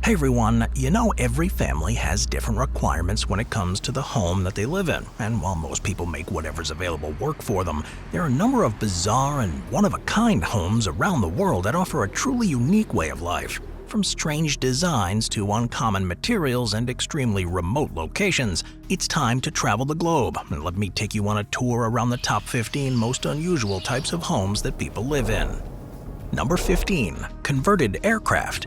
Hey everyone, you know every family has different requirements when it comes to the home that they live in, and while most people make whatever's available work for them, there are a number of bizarre and one-of-a-kind homes around the world that offer a truly unique way of life. From strange designs to uncommon materials and extremely remote locations, it's time to travel the globe, and let me take you on a tour around the top 15 most unusual types of homes that people live in. Number 15. Converted aircraft.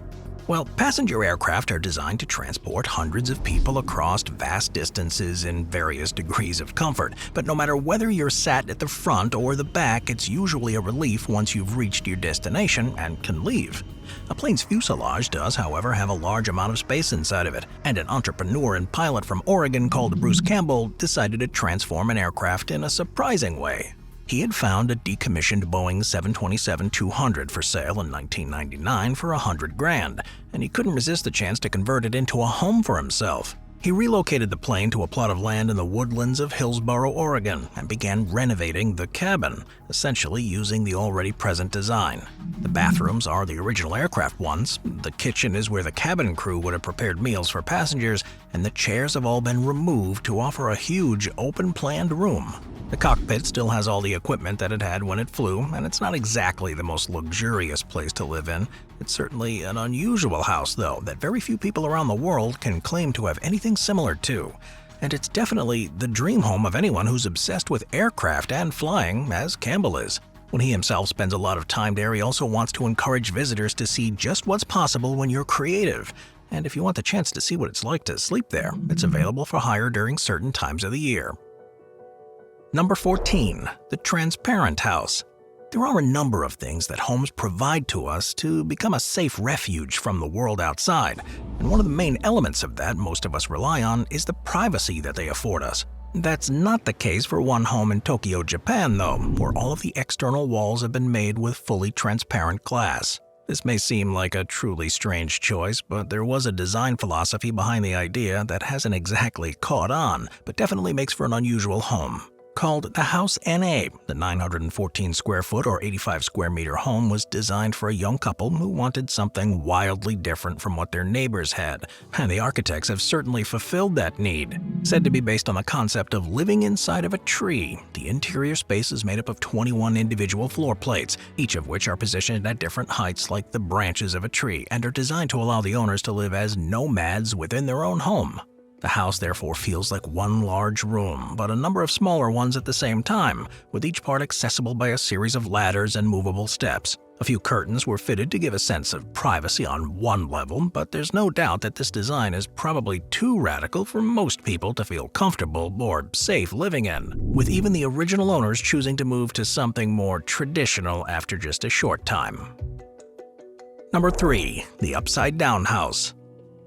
Well, passenger aircraft are designed to transport hundreds of people across vast distances in various degrees of comfort. But no matter whether you're sat at the front or the back, it's usually a relief once you've reached your destination and can leave. A plane's fuselage does, however, have a large amount of space inside of it, and an entrepreneur and pilot from Oregon called Bruce Campbell decided to transform an aircraft in a surprising way. He had found a decommissioned Boeing 727-200 for sale in 1999 for $100,000, and he couldn't resist the chance to convert it into a home for himself. He relocated the plane to a plot of land in the woodlands of Hillsboro, Oregon, and began renovating the cabin, essentially using the already present design. The bathrooms are the original aircraft ones, the kitchen is where the cabin crew would have prepared meals for passengers, and the chairs have all been removed to offer a huge, open-planned room. The cockpit still has all the equipment that it had when it flew, and it's not exactly the most luxurious place to live in. It's certainly an unusual house, though, that very few people around the world can claim to have anything similar to. And it's definitely the dream home of anyone who's obsessed with aircraft and flying, as Campbell is. When he himself spends a lot of time there, he also wants to encourage visitors to see just what's possible when you're creative. And if you want the chance to see what it's like to sleep there, it's available for hire during certain times of the year. Number 14. The transparent house. There are a number of things that homes provide to us to become a safe refuge from the world outside, and one of the main elements of that most of us rely on is the privacy that they afford us. That's not the case for one home in Tokyo, Japan, though, where all of the external walls have been made with fully transparent glass. This may seem like a truly strange choice, but there was a design philosophy behind the idea that hasn't exactly caught on, but definitely makes for an unusual home. Called the House NA, the 914 square foot or 85 square meter home was designed for a young couple who wanted something wildly different from what their neighbors had, and the architects have certainly fulfilled that need. Said to be based on the concept of living inside of a tree, the interior space is made up of 21 individual floor plates, each of which are positioned at different heights like the branches of a tree and are designed to allow the owners to live as nomads within their own home. The house therefore feels like one large room, but a number of smaller ones at the same time, with each part accessible by a series of ladders and movable steps. A few curtains were fitted to give a sense of privacy on one level, but there's no doubt that this design is probably too radical for most people to feel comfortable or safe living in, with even the original owners choosing to move to something more traditional after just a short time. Number 3. The upside-down house.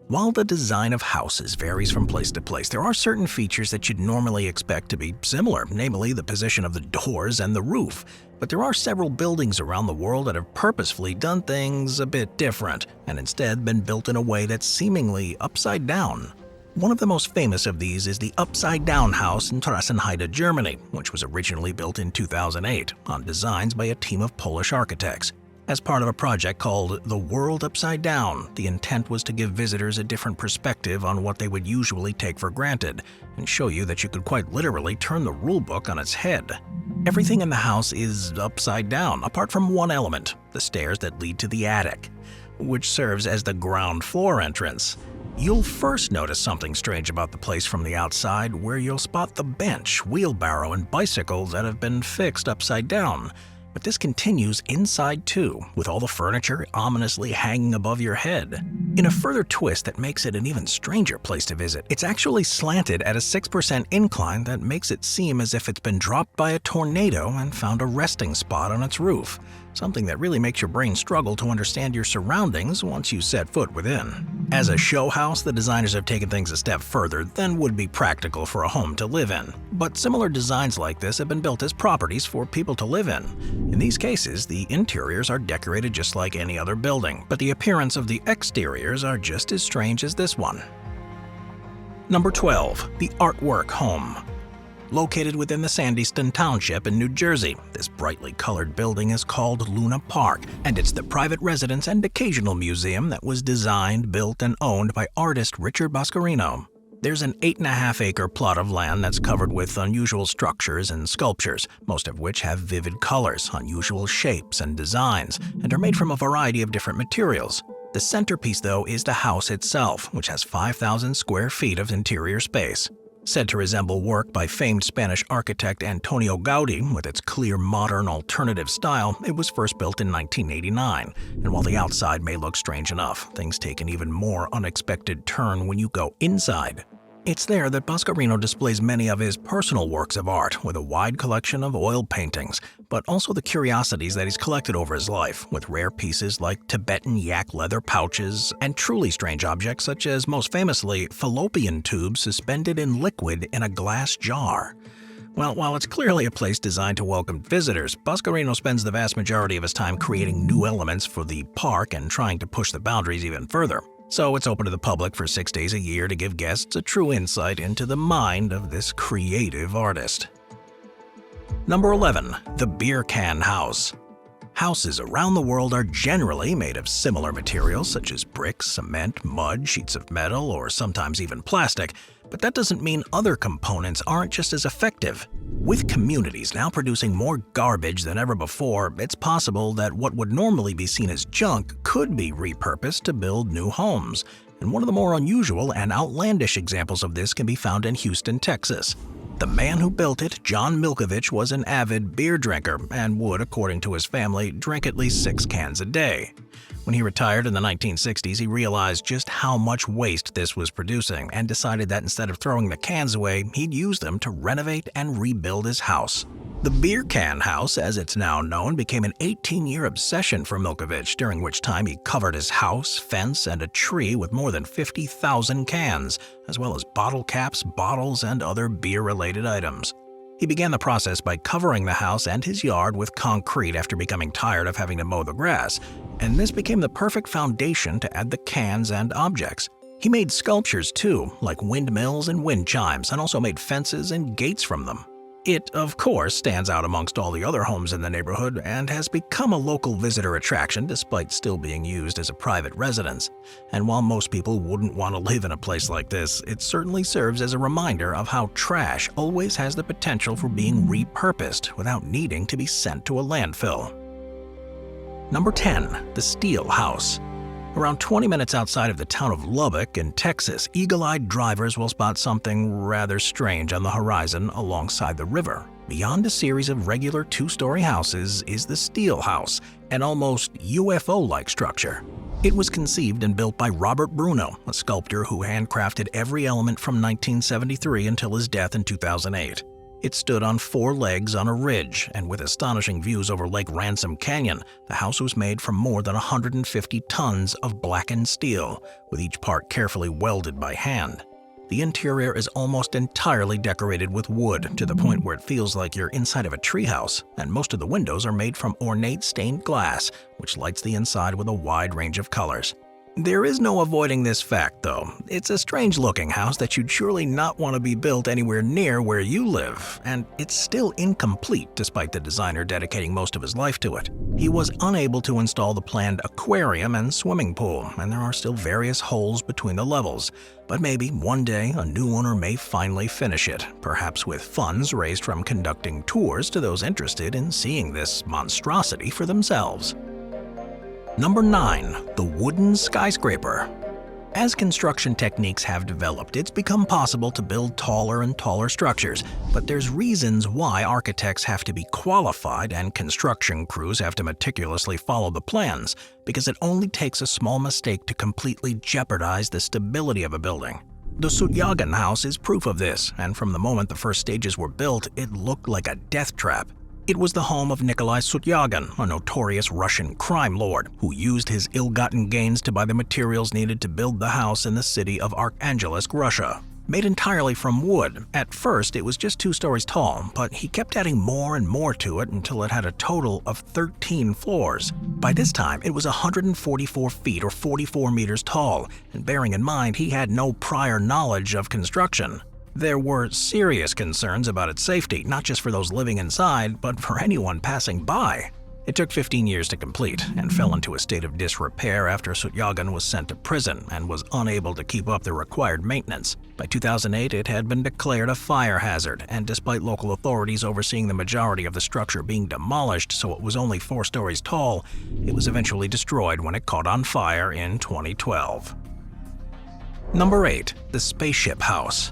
While the design of houses varies from place to place, there are certain features that you'd normally expect to be similar, namely the position of the doors and the roof. But there are several buildings around the world that have purposefully done things a bit different, and instead been built in a way that's seemingly upside down. One of the most famous of these is the Upside Down House in Trassenheide, Germany, which was originally built in 2008 on designs by a team of Polish architects. As part of a project called The World Upside Down, the intent was to give visitors a different perspective on what they would usually take for granted, and show you that you could quite literally turn the rulebook on its head. Everything in the house is upside down, apart from one element, the stairs that lead to the attic, which serves as the ground floor entrance. You'll first notice something strange about the place from the outside, where you'll spot the bench, wheelbarrow, and bicycles that have been fixed upside down. But this continues inside too, with all the furniture ominously hanging above your head. In a further twist that makes it an even stranger place to visit, it's actually slanted at a 6% incline that makes it seem as if it's been dropped by a tornado and found a resting spot on its roof. Something that really makes your brain struggle to understand your surroundings once you set foot within. As a show house, the designers have taken things a step further than would be practical for a home to live in. But similar designs like this have been built as properties for people to live in. In these cases, the interiors are decorated just like any other building, but the appearance of the exteriors are just as strange as this one. Number 12. The Artwork Home. Located within the Sandyston Township in New Jersey, this brightly colored building is called Luna Park, and it's the private residence and occasional museum that was designed, built, and owned by artist Richard Boscarino. There's an 8.5-acre plot of land that's covered with unusual structures and sculptures, most of which have vivid colors, unusual shapes, and designs, and are made from a variety of different materials. The centerpiece, though, is the house itself, which has 5,000 square feet of interior space. Said to resemble work by famed Spanish architect Antonio Gaudí, with its clear modern alternative style, it was first built in 1989. And while the outside may look strange enough, things take an even more unexpected turn when you go inside. It's there that Boscarino displays many of his personal works of art, with a wide collection of oil paintings, but also the curiosities that he's collected over his life, with rare pieces like Tibetan yak leather pouches and truly strange objects such as, most famously, fallopian tubes suspended in liquid in a glass jar. Well, while it's clearly a place designed to welcome visitors, Boscarino spends the vast majority of his time creating new elements for the park and trying to push the boundaries even further. So it's open to the public for 6 days a year to give guests a true insight into the mind of this creative artist. Number 11. The Beer Can House. Houses around the world are generally made of similar materials such as bricks, cement, mud, sheets of metal, or sometimes even plastic, but that doesn't mean other components aren't just as effective. With communities now producing more garbage than ever before, it's possible that what would normally be seen as junk could be repurposed to build new homes. And one of the more unusual and outlandish examples of this can be found in Houston, Texas. The man who built it, John Milkovich, was an avid beer drinker and would, according to his family, drink at least 6 cans a day. When he retired in the 1960s, he realized just how much waste this was producing and decided that instead of throwing the cans away, he'd use them to renovate and rebuild his house. The Beer Can House, as it's now known, became an 18-year obsession for Milkovich, during which time he covered his house, fence, and a tree with more than 50,000 cans, as well as bottle caps, bottles, and other beer-related items. He began the process by covering the house and his yard with concrete after becoming tired of having to mow the grass, and this became the perfect foundation to add the cans and objects. He made sculptures too, like windmills and wind chimes, and also made fences and gates from them. It, of course, stands out amongst all the other homes in the neighborhood and has become a local visitor attraction despite still being used as a private residence. And while most people wouldn't want to live in a place like this, it certainly serves as a reminder of how trash always has the potential for being repurposed without needing to be sent to a landfill. Number 10. The Steel House. Around 20 minutes outside of the town of Lubbock in Texas, eagle-eyed drivers will spot something rather strange on the horizon alongside the river. Beyond a series of regular 2-story houses is the Steel House, an almost UFO-like structure. It was conceived and built by Robert Bruno, a sculptor who handcrafted every element from 1973 until his death in 2008. It stood on 4 legs on a ridge, and with astonishing views over Lake Ransom Canyon, the house was made from more than 150 tons of blackened steel, with each part carefully welded by hand. The interior is almost entirely decorated with wood, to the point where it feels like you're inside of a treehouse, and most of the windows are made from ornate stained glass, which lights the inside with a wide range of colors. There is no avoiding this fact, though. It's a strange-looking house that you'd surely not want to be built anywhere near where you live, and it's still incomplete despite the designer dedicating most of his life to it. He was unable to install the planned aquarium and swimming pool, and there are still various holes between the levels. But maybe one day a new owner may finally finish it, perhaps with funds raised from conducting tours to those interested in seeing this monstrosity for themselves. Number 9. The Wooden Skyscraper. As construction techniques have developed, it's become possible to build taller and taller structures, but there's reasons why architects have to be qualified and construction crews have to meticulously follow the plans, because it only takes a small mistake to completely jeopardize the stability of a building. The Sutyagan house is proof of this, and from the moment the first stages were built, it looked like a death trap. It was the home of Nikolai Sutyagan, a notorious Russian crime lord, who used his ill-gotten gains to buy the materials needed to build the house in the city of Arkhangelsk, Russia. Made entirely from wood, at first it was just 2 stories tall, but he kept adding more and more to it until it had a total of 13 floors. By this time, it was 144 feet or 44 meters tall, and bearing in mind he had no prior knowledge of construction. There were serious concerns about its safety, not just for those living inside, but for anyone passing by. It took 15 years to complete and fell into a state of disrepair after Sutyagan was sent to prison and was unable to keep up the required maintenance. By 2008, it had been declared a fire hazard, and despite local authorities overseeing the majority of the structure being demolished so it was only 4 stories tall, it was eventually destroyed when it caught on fire in 2012. Number 8. The Spaceship House.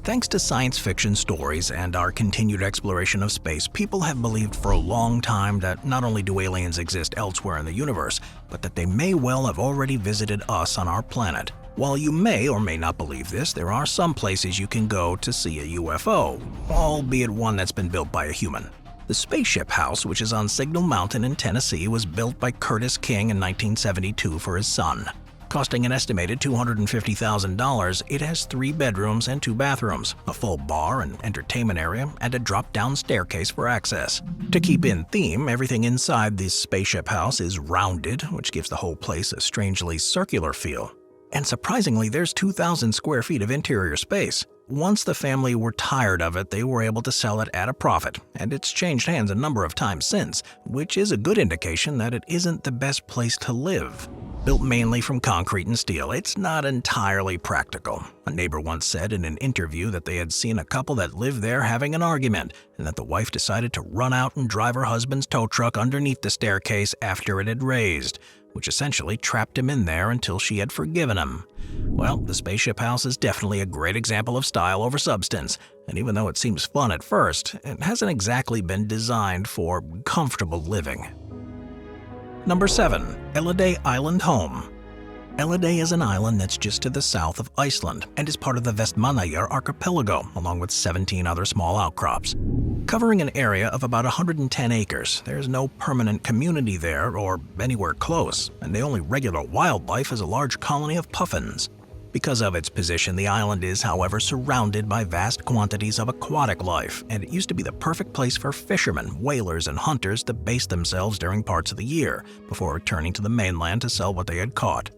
Thanks to science fiction stories and our continued exploration of space, people have believed for a long time that not only do aliens exist elsewhere in the universe, but that they may well have already visited us on our planet. While you may or may not believe this, there are some places you can go to see a UFO, albeit one that's been built by a human. The Spaceship House, which is on Signal Mountain in Tennessee, was built by Curtis King in 1972 for his son. Costing an estimated $250,000, it has 3 bedrooms and 2 bathrooms, a full bar and entertainment area, and a drop-down staircase for access. To keep in theme, everything inside this spaceship house is rounded, which gives the whole place a strangely circular feel. And surprisingly, there's 2,000 square feet of interior space. Once the family were tired of it, they were able to sell it at a profit, and it's changed hands a number of times since, which is a good indication that it isn't the best place to live. Built mainly from concrete and steel, it's not entirely practical. A neighbor once said in an interview that they had seen a couple that lived there having an argument, and that the wife decided to run out and drive her husband's tow truck underneath the staircase after it had raised, which essentially trapped him in there until she had forgiven him. Well, the Spaceship House is definitely a great example of style over substance, and even though it seems fun at first, it hasn't exactly been designed for comfortable living. Number 7. Ellidaey Island Home. Ellidaey is an island that's just to the south of Iceland and is part of the Vestmannaeyjar archipelago, along with 17 other small outcrops. Covering an area of about 110 acres, there's no permanent community there or anywhere close, and the only regular wildlife is a large colony of puffins. Because of its position, the island is, however, surrounded by vast quantities of aquatic life, and it used to be the perfect place for fishermen, whalers, and hunters to base themselves during parts of the year, before returning to the mainland to sell what they had caught.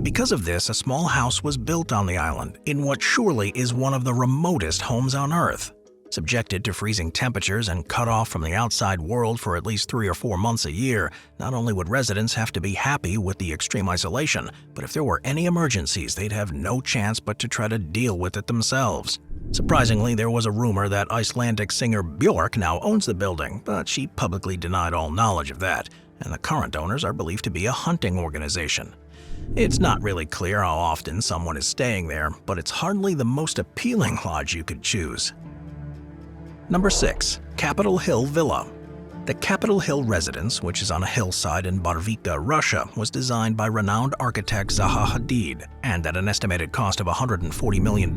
Because of this, a small house was built on the island, in what surely is one of the remotest homes on Earth. Subjected to freezing temperatures and cut off from the outside world for at least 3 or 4 months a year, not only would residents have to be happy with the extreme isolation, but if there were any emergencies, they'd have no chance but to try to deal with it themselves. Surprisingly, there was a rumor that Icelandic singer Björk now owns the building, but she publicly denied all knowledge of that, and the current owners are believed to be a hunting organization. It's not really clear how often someone is staying there, but it's hardly the most appealing lodge you could choose. Number 6. Capitol Hill Villa. The Capitol Hill residence, which is on a hillside in Barvika, Russia, was designed by renowned architect Zaha Hadid, and at an estimated cost of $140 million,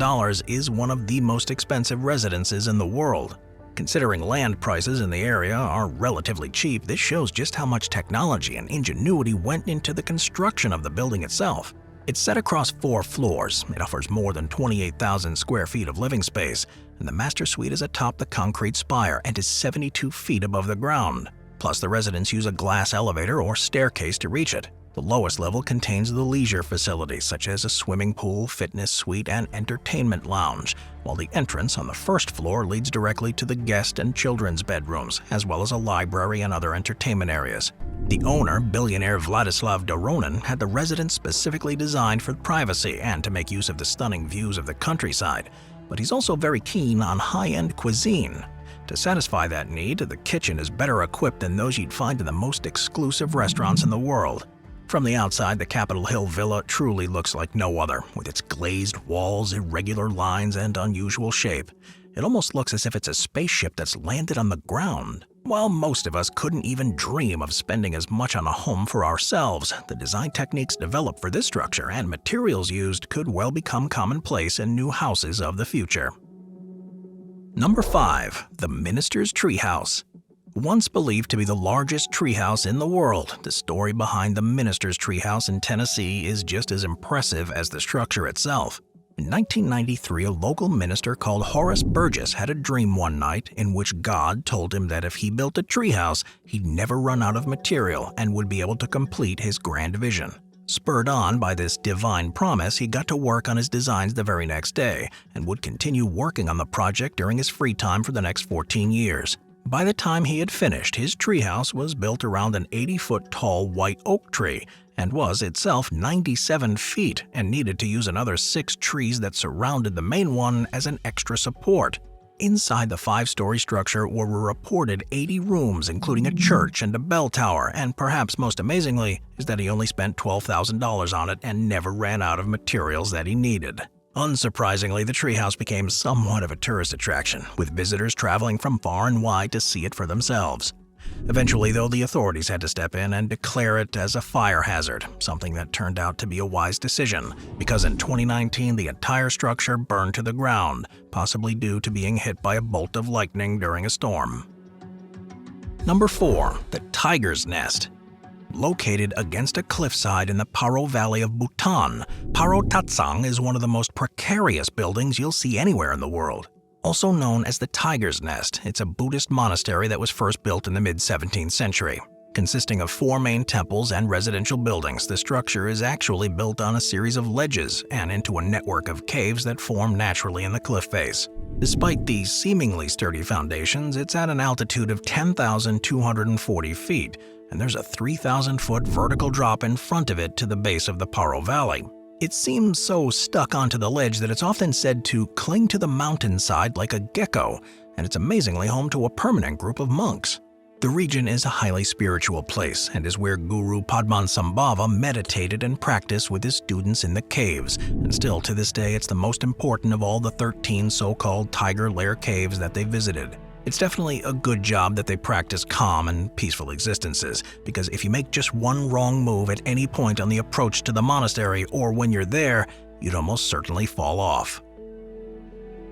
is one of the most expensive residences in the world. Considering land prices in the area are relatively cheap, this shows just how much technology and ingenuity went into the construction of the building itself. It's set across 4 floors, it offers more than 28,000 square feet of living space, and the master suite is atop the concrete spire and is 72 feet above the ground. Plus, the residents use a glass elevator or staircase to reach it. The lowest level contains the leisure facilities such as a swimming pool, fitness suite, and entertainment lounge, while the entrance on the first floor leads directly to the guest and children's bedrooms, as well as a library and other entertainment areas. The owner, billionaire Vladislav Doronin, had the residence specifically designed for privacy and to make use of the stunning views of the countryside, but he's also very keen on high-end cuisine. To satisfy that need, the kitchen is better equipped than those you'd find in the most exclusive restaurants in the world. From the outside, the Capitol Hill Villa truly looks like no other, with its glazed walls, irregular lines, and unusual shape. It almost looks as if it's a spaceship that's landed on the ground. While most of us couldn't even dream of spending as much on a home for ourselves, the design techniques developed for this structure and materials used could well become commonplace in new houses of the future. Number 5. The Minister's Treehouse. Once believed to be the largest treehouse in the world, the story behind the Minister's Treehouse in Tennessee is just as impressive as the structure itself. In 1993, a local minister called Horace Burgess had a dream one night in which God told him that if he built a treehouse, he'd never run out of material and would be able to complete his grand vision. Spurred on by this divine promise, he got to work on his designs the very next day and would continue working on the project during his free time for the next 14 years. By the time he had finished, his treehouse was built around an 80-foot-tall white oak tree and was itself 97 feet and needed to use another 6 trees that surrounded the main one as an extra support. Inside the 5-story structure were a reported 80 rooms, including a church and a bell tower, and perhaps most amazingly is that he only spent $12,000 on it and never ran out of materials that he needed. Unsurprisingly, the treehouse became somewhat of a tourist attraction, with visitors traveling from far and wide to see it for themselves. Eventually, though, the authorities had to step in and declare it as a fire hazard, something that turned out to be a wise decision, because in 2019 the entire structure burned to the ground, possibly due to being hit by a bolt of lightning during a storm. Number 4. The Tiger's Nest. Located against a cliffside in the Paro Valley of Bhutan, Paro Tatsang is one of the most precarious buildings you'll see anywhere in the world. Also known as the Tiger's Nest, it's a Buddhist monastery that was first built in the mid-17th century. Consisting of 4 main temples and residential buildings, the structure is actually built on a series of ledges and into a network of caves that form naturally in the cliff face. Despite these seemingly sturdy foundations, it's at an altitude of 10,240 feet, and there's a 3,000-foot vertical drop in front of it to the base of the Paro Valley. It seems so stuck onto the ledge that it's often said to cling to the mountainside like a gecko, and it's amazingly home to a permanent group of monks. The region is a highly spiritual place and is where Guru Padmasambhava meditated and practiced with his students in the caves, and still to this day it's the most important of all the 13 so-called Tiger Lair caves that they visited. It's definitely a good job that they practice calm and peaceful existences, because if you make just one wrong move at any point on the approach to the monastery or when you're there, you'd almost certainly fall off.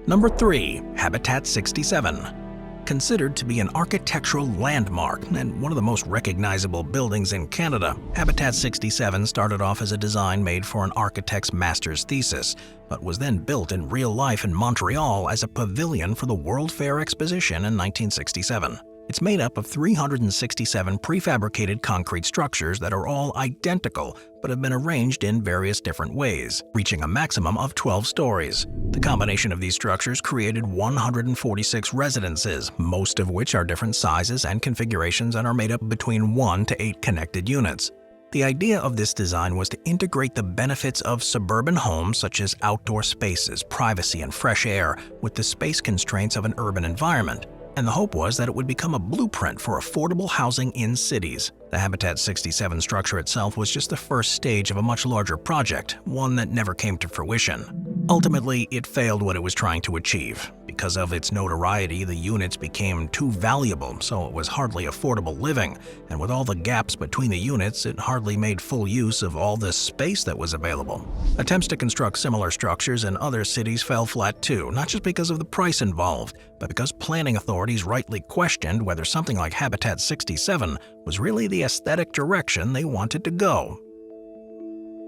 Number 3. Habitat 67. Considered to be an architectural landmark and one of the most recognizable buildings in Canada, Habitat 67 started off as a design made for an architect's master's thesis, but was then built in real life in Montreal as a pavilion for the World Fair Exposition in 1967. It's made up of 367 prefabricated concrete structures that are all identical but have been arranged in various different ways, reaching a maximum of 12 stories. The combination of these structures created 146 residences, most of which are different sizes and configurations and are made up between 1 to 8 connected units. The idea of this design was to integrate the benefits of suburban homes such as outdoor spaces, privacy, and fresh air with the space constraints of an urban environment. And the hope was that it would become a blueprint for affordable housing in cities. The Habitat 67 structure itself was just the first stage of a much larger project, one that never came to fruition. Ultimately, it failed what it was trying to achieve. Because of its notoriety, the units became too valuable, so it was hardly affordable living, and with all the gaps between the units, it hardly made full use of all the space that was available. Attempts to construct similar structures in other cities fell flat too, not just because of the price involved, but because planning authorities rightly questioned whether something like Habitat 67 was really the aesthetic direction they wanted to go.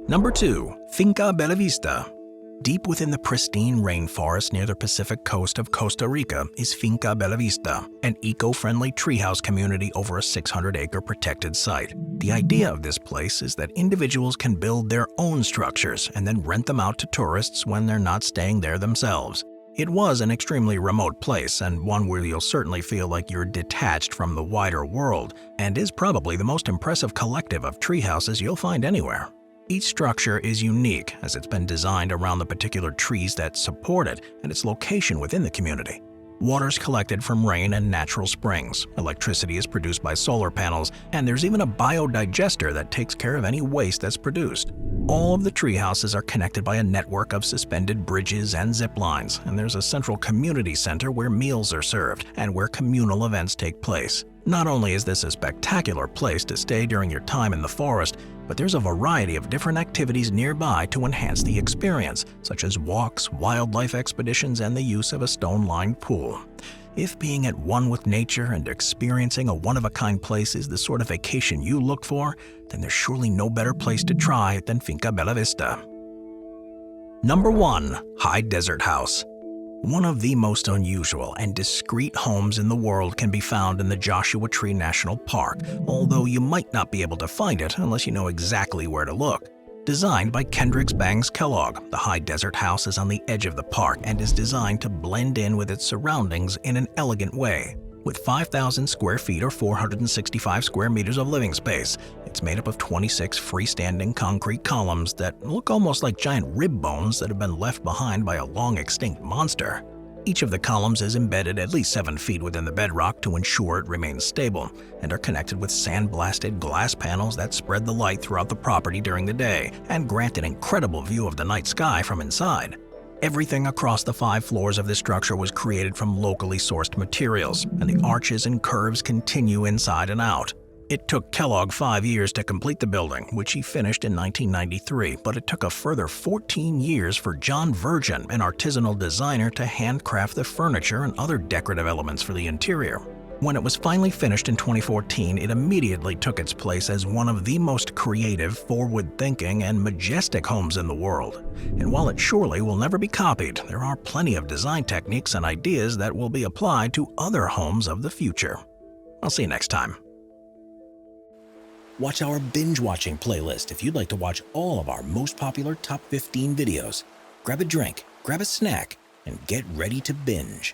Number 2. Finca Bellavista. Deep within the pristine rainforest near the Pacific coast of Costa Rica is Finca Bellavista, an eco-friendly treehouse community over a 600-acre protected site. The idea of this place is that individuals can build their own structures and then rent them out to tourists when they're not staying there themselves. It was an extremely remote place and one where you'll certainly feel like you're detached from the wider world, and is probably the most impressive collective of treehouses you'll find anywhere. Each structure is unique as it's been designed around the particular trees that support it and its location within the community. Water is collected from rain and natural springs, electricity is produced by solar panels, and there's even a biodigester that takes care of any waste that's produced. All of the tree houses are connected by a network of suspended bridges and zip lines, and there's a central community center where meals are served and where communal events take place. Not only is this a spectacular place to stay during your time in the forest, but there's a variety of different activities nearby to enhance the experience, such as walks, wildlife expeditions, and the use of a stone-lined pool. If being at one with nature and experiencing a one-of-a-kind place is the sort of vacation you look for, then there's surely no better place to try than Finca Bellavista. Number 1. High Desert House. One of the most unusual and discreet homes in the world can be found in the Joshua Tree National Park, although you might not be able to find it unless you know exactly where to look. Designed by Kendricks Bangs Kellogg, the high desert house is on the edge of the park and is designed to blend in with its surroundings in an elegant way. With 5,000 square feet or 465 square meters of living space, it's made up of 26 freestanding concrete columns that look almost like giant rib bones that have been left behind by a long-extinct monster. Each of the columns is embedded at least 7 feet within the bedrock to ensure it remains stable, and are connected with sandblasted glass panels that spread the light throughout the property during the day and grant an incredible view of the night sky from inside. Everything across the 5 floors of this structure was created from locally sourced materials, and the arches and curves continue inside and out. It took Kellogg 5 years to complete the building, which he finished in 1993, but it took a further 14 years for John Virgin, an artisanal designer, to handcraft the furniture and other decorative elements for the interior. When it was finally finished in 2014, it immediately took its place as one of the most creative, forward-thinking, and majestic homes in the world. And while it surely will never be copied, there are plenty of design techniques and ideas that will be applied to other homes of the future. I'll see you next time. Watch our binge-watching playlist if you'd like to watch all of our most popular top 15 videos. Grab a drink, grab a snack, and get ready to binge.